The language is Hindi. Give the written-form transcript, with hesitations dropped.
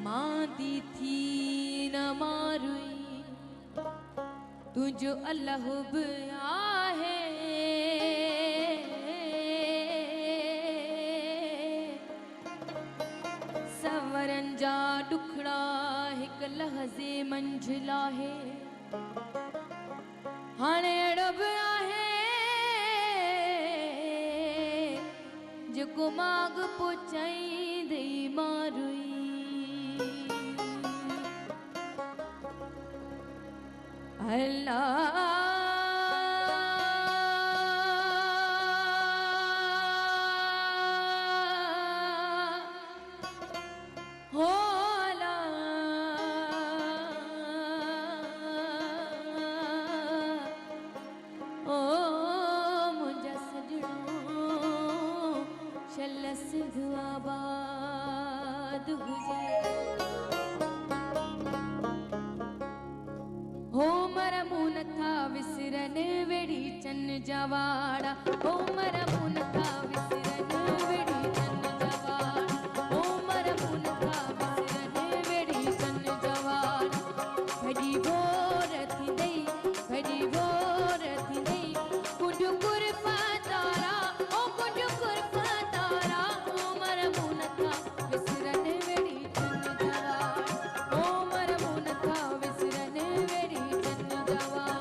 मादी थी न मारुई तुझो अल्लाह आहे सवरन जा डुखड़ा हिक लहज़े मंझिला है हाणे अहिड़ो बि आहे जेको माग पोचाईंदे मारुई अल्लाह होला ओ मुझा सजणो शल सिंध आबाद हुजे हो मर मुन था विसरन वेड़ी चन जवाड़ा हो मर मुन था विसरन वेड़ी चन जवाड़ा हो मर मुन था विसरन वेड़ी चन जवाड़ा भड़ी भोर थी दई कुड कुरफा तारा ओ कुड कुरफा तारा हो मर मुन था विसरन वेड़ी चन जवाड़ा हो मर मुन था विसरन वेड़ी चन जवाड़ा